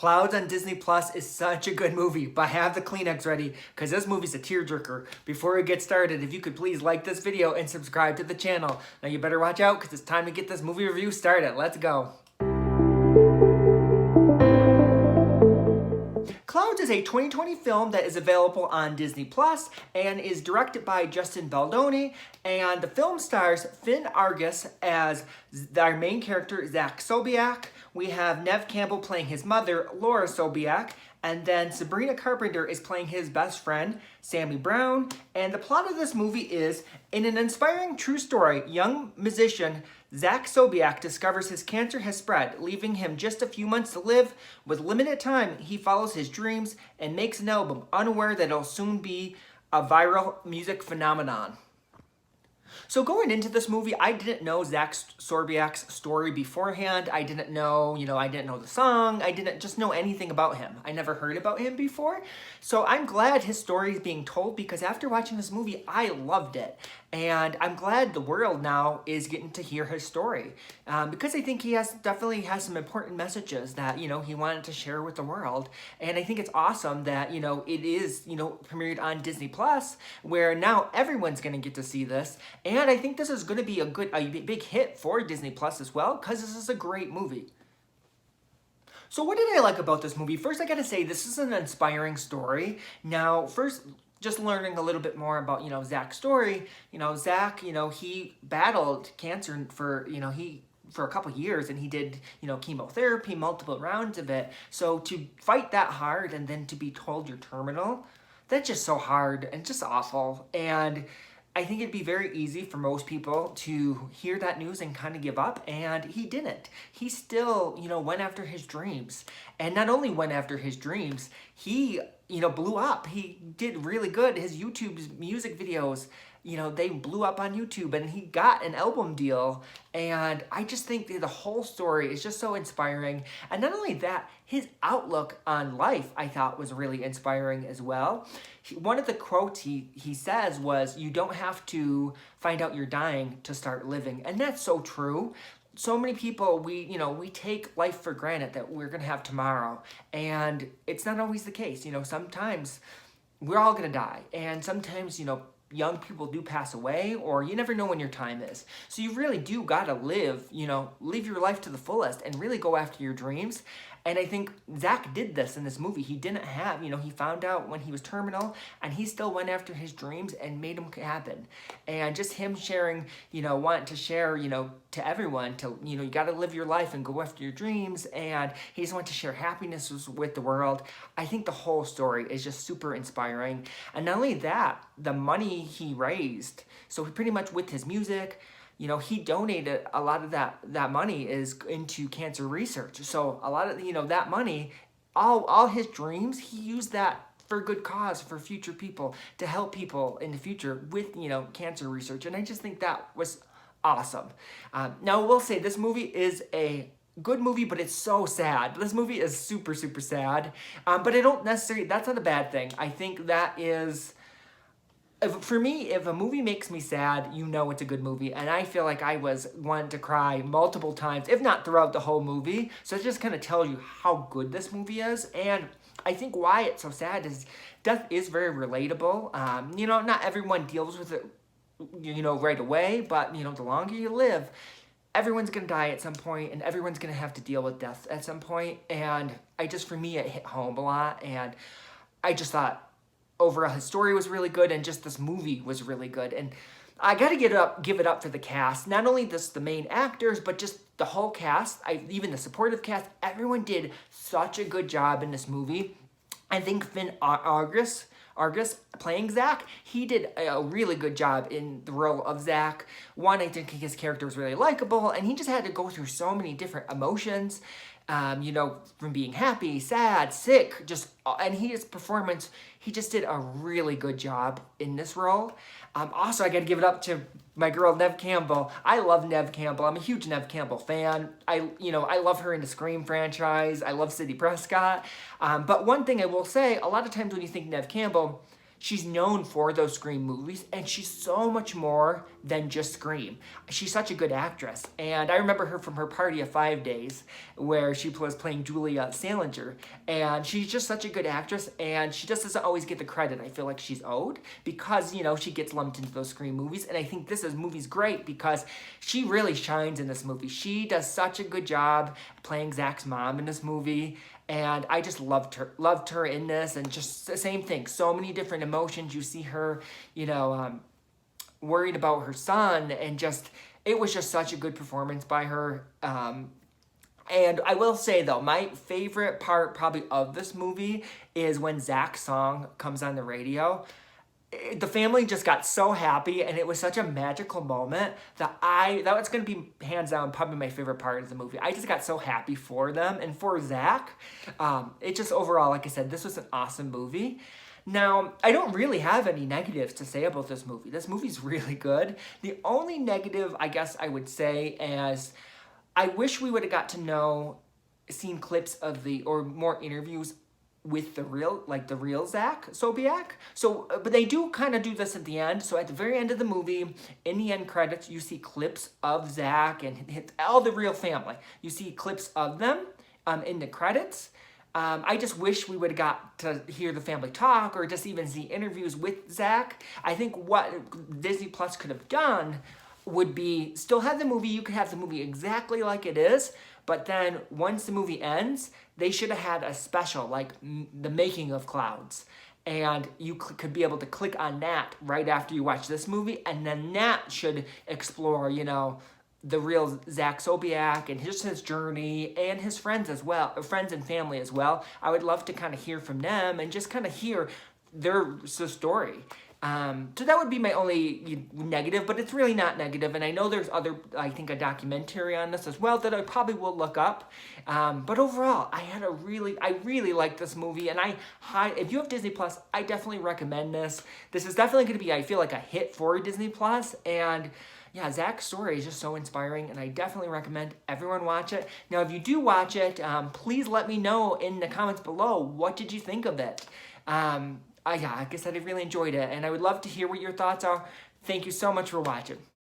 Clouds on Disney Plus is such a good movie, but have the Kleenex ready because this movie's a tearjerker. Before we get started, if you could please like this video and subscribe to the channel. Now you better watch out because it's time to get this movie review started. Let's go. Clouds is a 2020 film that is available on Disney Plus and is directed by Justin Baldoni, and the film stars Finn Argus as our main character, Zach Sobiech. We have Neve Campbell playing his mother, Laura Sobiech, and then Sabrina Carpenter is playing his best friend, Sammy Brown. And the plot of this movie is, in an inspiring true story, young musician Zach Sobiech discovers his cancer has spread, leaving him just a few months to live. With limited time, he follows his dreams and makes an album, unaware that it'll soon be a viral music phenomenon. So going into this movie, I didn't know Zach Sobiech's story beforehand. I didn't know, I didn't know the song. I didn't just know anything about him. I never heard about him before. So I'm glad his story is being told because after watching this movie, I loved it. And I'm glad the world now is getting to hear his story because I think he definitely has some important messages that, he wanted to share with the world. And I think it's awesome that, it is, premiered on Disney Plus, where now everyone's going to get to see this. And I think this is going to be a big hit for Disney Plus as well because this is a great movie. So what did I like about this movie? First, I got to say, this is an inspiring story. Now, first, just learning a little bit more about, Zach's story. Zach, he battled cancer for a couple years, and he did, chemotherapy, multiple rounds of it. So to fight that hard and then to be told you're terminal, that's just so hard and just awful. And I think it'd be very easy for most people to hear that news and kind of give up, and he didn't. He still, went after his dreams. And not only went after his dreams, he, blew up. He did really good. His YouTube's music videos, they blew up on YouTube, and he got an album deal. And I just think the whole story is just so inspiring. And not only that, his outlook on life, I thought, was really inspiring as well. One of the quotes he says was, "You don't have to find out you're dying to start living." And that's so true. So many people, we take life for granted that we're going to have tomorrow. And it's not always the case. Sometimes we're all going to die. And sometimes, young people do pass away, or you never know when your time is. So you really do got to live your life to the fullest and really go after your dreams. And I think Zach did this in this movie. He didn't have, he found out when he was terminal, and he still went after his dreams and made them happen. And just him sharing, wanting to share, to everyone, to, you got to live your life and go after your dreams. And he just wanted to share happiness with the world. I think the whole story is just super inspiring. And not only that, the money he raised, so he pretty much with his music, he donated a lot of that money is into cancer research. So a lot of, that money, all his dreams, he used that for a good cause, for future people, to help people in the future with, cancer research. And I just think that was awesome. Now, I will say this movie is a good movie, but it's so sad. This movie is super, super sad. But I don't necessarily, that's not a bad thing. I think that is... For me, if a movie makes me sad, it's a good movie. And I feel like I was wanting to cry multiple times, if not throughout the whole movie. So it just kind of tells you how good this movie is. And I think why it's so sad is death is very relatable. Not everyone deals with it, right away. But, the longer you live, everyone's going to die at some point, and everyone's going to have to deal with death at some point. And for me, it hit home a lot. And I just thought, overall, his story was really good, and just this movie was really good. And I gotta give it up for the cast. Not only the main actors, but just the whole cast. Even the supportive cast. Everyone did such a good job in this movie. I think Finn Argus playing Zach, he did a really good job in the role of Zach. One, I think his character was really likable, and he just had to go through so many different emotions. From being happy, sad, sick, and his performance, he just did a really good job in this role. Also, I got to give it up to my girl, Neve Campbell. I love Neve Campbell. I'm a huge Neve Campbell fan. I love her in the Scream franchise. I love Sidney Prescott. But one thing I will say, a lot of times when you think Neve Campbell, she's known for those Scream movies, and she's so much more than just Scream. She's such a good actress, and I remember her from her Party of 5 days, where she was playing Julia Salinger, and she's just such a good actress, and she just doesn't always get the credit I feel like she's owed, because, you know, she gets lumped into those Scream movies, and I think this movie's great because she really shines in this movie. She does such a good job playing Zach's mom in this movie, and I just loved her in this, and just the same thing, so many different emotions. You see her, you know, worried about her son, and just, it was just such a good performance by her. And I will say though, my favorite part probably of this movie is when Zach's song comes on the radio. The family just got so happy, and it was such a magical moment that that was going to be hands down probably my favorite part of the movie. I just got so happy for them and for Zach. It just overall, like I said, this was an awesome movie. Now, I don't really have any negatives to say about this movie. This movie's really good. The only negative, I guess I would say, is I wish we would have got to seen clips of or more interviews with the real Zach Sobiech. So, but they do kind of do this at the end. So at the very end of the movie, in the end credits, you see clips of Zach and all the real family. You see clips of them in the credits. I just wish we would have got to hear the family talk, or just even see interviews with Zach. I think what Disney Plus could have done would be still have the movie. You could have the movie exactly like it is, but then once the movie ends, they should have had a special, like the making of Clouds. And you could be able to click on that right after you watch this movie, and then that should explore, you know, the real Zach Sobiech and his journey, and his friends as well, friends and family as well. I would love to kind of hear from them and just kind of hear their story. So that would be my only negative, but it's really not negative. And I know there's I think a documentary on this as well that I probably will look up. But overall, I really like this movie, and if you have Disney Plus, I definitely recommend this. This is definitely going to be, I feel like, a hit for Disney Plus, and yeah, Zach's story is just so inspiring, and I definitely recommend everyone watch it. Now, if you do watch it, please let me know in the comments below, what did you think of it? Yeah, like I said, I really enjoyed it, and I would love to hear what your thoughts are. Thank you so much for watching.